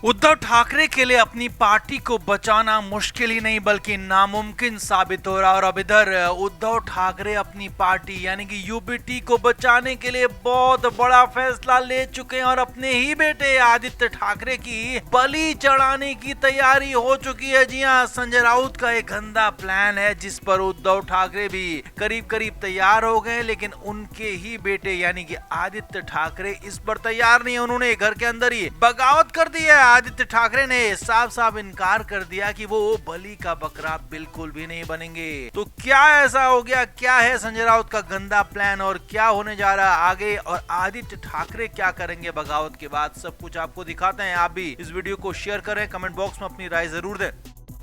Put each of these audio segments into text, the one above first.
उद्धव ठाकरे के लिए अपनी पार्टी को बचाना मुश्किल ही नहीं बल्कि नामुमकिन साबित हो रहा। और अब इधर उद्धव ठाकरे अपनी पार्टी यानी कि यूबीटी को बचाने के लिए बहुत बड़ा फैसला ले चुके हैं और अपने ही बेटे आदित्य ठाकरे की बलि चढ़ाने की तैयारी हो चुकी है। जी हाँ, संजय राउत का एक गंदा प्लान है जिस पर उद्धव ठाकरे भी करीब करीब तैयार हो गए, लेकिन उनके ही बेटे यानी कि आदित्य ठाकरे इस पर तैयार नहीं। उन्होंने घर के अंदर ही बगावत कर दी है। आदित्य ठाकरे ने साफ साफ इनकार कर दिया कि वो बलि का बकरा बिल्कुल भी नहीं बनेंगे। तो क्या ऐसा हो गया, क्या है संजय राउत का गंदा प्लान और क्या होने जा रहा है आगे, और आदित्य ठाकरे क्या करेंगे बगावत के बाद, सब कुछ आपको दिखाते हैं। आप भी इस वीडियो को शेयर करें, कमेंट बॉक्स में अपनी राय जरूर दें।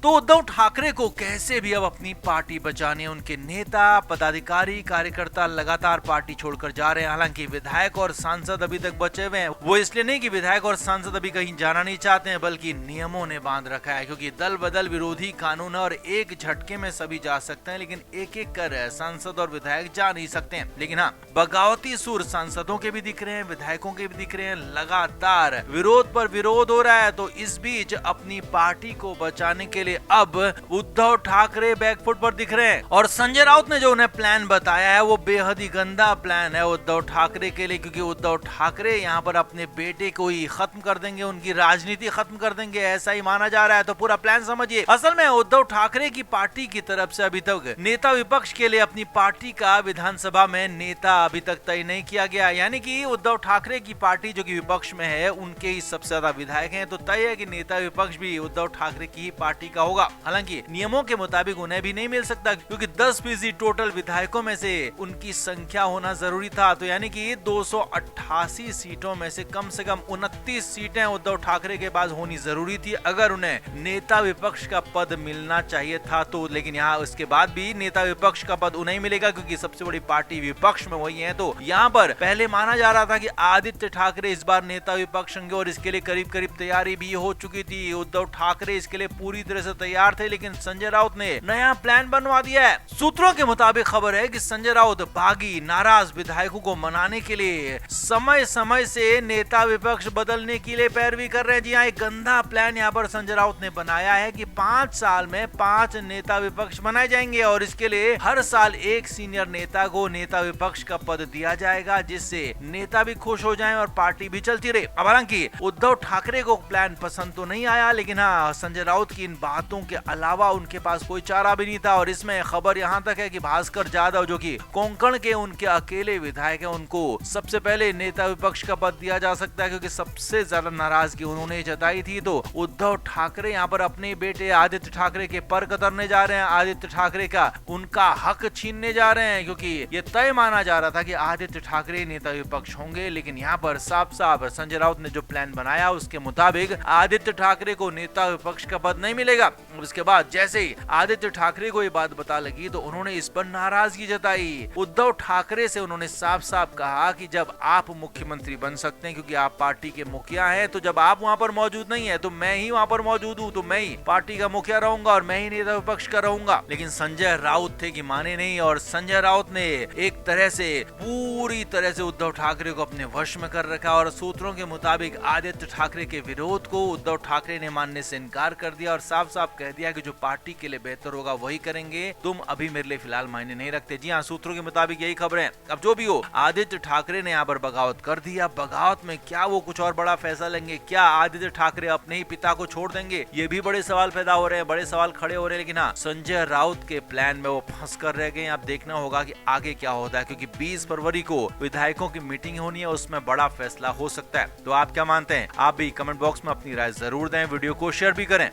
तो उद्धव ठाकरे को कैसे भी अब अपनी पार्टी बचानी, उनके नेता पदाधिकारी कार्यकर्ता लगातार पार्टी छोड़कर जा रहे हैं। हालांकि विधायक और सांसद अभी तक बचे हुए हैं। वो इसलिए नहीं कि विधायक और सांसद अभी कहीं जाना नहीं चाहते हैं, बल्कि नियमों ने बांध रखा है, क्योंकि दल बदल विरोधी कानून है और एक झटके में सभी जा सकते हैं, लेकिन एक एक कर सांसद और विधायक जा नहीं सकते हैं। लेकिन हाँ, बगावती सुर सांसदों के भी दिख रहे हैं, विधायकों के भी दिख रहे हैं। लगातार विरोध पर विरोध हो रहा है। तो इस बीच अपनी पार्टी को बचाने के लिए अब उद्धव ठाकरे बैकफुट पर दिख रहे हैं। और संजय राउत ने जो उन्हें प्लान बताया है वो बेहद ही गंदा प्लान है उद्धव ठाकरे के लिए, क्योंकि उद्धव ठाकरे यहाँ पर अपने बेटे को ही खत्म कर देंगे, उनकी राजनीति खत्म कर देंगे, ऐसा ही माना जा रहा है। तो पूरा प्लान समझिए। असल में उद्धव ठाकरे की पार्टी की तरफ से अभी तक नेता विपक्ष के लिए अपनी पार्टी का विधानसभा में नेता अभी तक तय नहीं किया गया। यानी कि उद्धव ठाकरे की पार्टी जो कि विपक्ष में है, उनके ही सबसे ज्यादा विधायक हैं, तो तय है कि नेता विपक्ष भी उद्धव ठाकरे की ही पार्टी का होगा। हालांकि नियमों के मुताबिक उन्हें भी नहीं मिल सकता, क्योंकि 10% टोटल विधायकों में से उनकी संख्या होना जरूरी था। तो यानी कि 288 सीटों में से कम 29 सीटें उद्धव ठाकरे के पास होनी जरूरी थी अगर उन्हें नेता विपक्ष का पद मिलना चाहिए था। तो लेकिन यहाँ उसके बाद भी नेता विपक्ष का पद उन्हें मिलेगा, क्योंकि सबसे बड़ी पार्टी विपक्ष में वही है। तो यहाँ पर पहले माना जा रहा था कि आदित्य ठाकरे इस बार नेता विपक्ष होंगे और इसके लिए करीब करीब तैयारी भी हो चुकी थी। उद्धव ठाकरे इसके लिए पूरी तरह से तैयार थे, लेकिन संजय राउत ने नया प्लान बनवा दिया है। सूत्रों के मुताबिक खबर है कि संजय राउत बागी नाराज विधायकों को मनाने के लिए समय समय से नेता विपक्ष बदलने के लिए पैरवी कर रहे हैं। जी हाँ, एक गंदा प्लान यहाँ पर संजय राउत ने बनाया है कि 5 साल में 5 नेता विपक्ष बनाए जाएंगे और इसके लिए हर साल एक सीनियर नेता को नेता विपक्ष का पद दिया जाएगा, जिससे नेता भी खुश हो जाएं और पार्टी भी चलती रहे। अब हालांकि उद्धव ठाकरे को प्लान पसंद तो नहीं आया, लेकिन हाँ, संजय राउत की इन बातों के अलावा उनके पास कोई चारा भी नहीं था। और इसमें खबर यहाँ तक है कि भास्कर जाधव जो कि कोंकण के उनके अकेले विधायक हैं, उनको सबसे पहले नेता विपक्ष का पद दिया जा सकता है, क्योंकि सबसे ज्यादा नाराजगी उन्होंने जताई थी। तो उद्धव ठाकरे यहाँ पर अपने बेटे आदित्य ठाकरे के पर कतरने जा रहे हैं, आदित्य ठाकरे का उनका हक छीनने जा रहे हैं, क्योंकि ये तय माना जा रहा था कि आदित्य ठाकरे नेता विपक्ष होंगे। लेकिन यहाँ पर साफ साफ संजय राउत ने जो प्लान बनाया उसके मुताबिक आदित्य ठाकरे को नेता विपक्ष का पद नहीं मिलेगा। उसके बाद जैसे ही आदित्य ठाकरे को ये बात पता लगी तो उन्होंने इस पर नाराजगी जताई। उद्धव ठाकरे से उन्होंने साफ साफ कहा कि जब आप मुख्यमंत्री बन सकते हैं, क्योंकि आप पार्टी के मुखिया हैं, तो जब आप वहां पर मौजूद नहीं है तो मैं ही वहां पर मौजूद हूं, तो मैं ही पार्टी का मुखिया रहूंगा और मैं ही नेता विपक्ष का रहूंगा। लेकिन संजय राउत थे कि माने नहीं, और संजय राउत ने एक तरह से पूरी तरह से उद्धव ठाकरे को अपने वश में कर रखा। और सूत्रों के मुताबिक आदित्य ठाकरे के विरोध को उद्धव ठाकरे ने मानने से इनकार कर दिया और साफ साफ कह दिया कि जो पार्टी के लिए बेहतर होगा वही करेंगे, तुम अभी मेरे लिए फिलहाल मायने नहीं रखते। जी हाँ, सूत्रों के मुताबिक यही खबर है। अब जो भी हो, आदित्य ठाकरे ने यहाँ पर बगावत कर दिया। बगावत में क्या वो कुछ और बड़ा फैसला लेंगे? क्या आदित्य ठाकरे अपने ही पिता को छोड़ देंगे? ये भी बड़े सवाल पैदा हो रहे हैं, बड़े सवाल खड़े हो रहे हैं। लेकिन हाँ, संजय राउत के प्लान में वो फंस कर रह गए। अब देखना होगा कि आगे क्या होता है, क्योंकि 20 फरवरी को विधायकों की मीटिंग होनी है, उसमें बड़ा फैसला हो सकता है। तो आप क्या मानते हैं? आप भी कमेंट बॉक्स में अपनी राय जरूर दें, वीडियो को शेयर भी करें।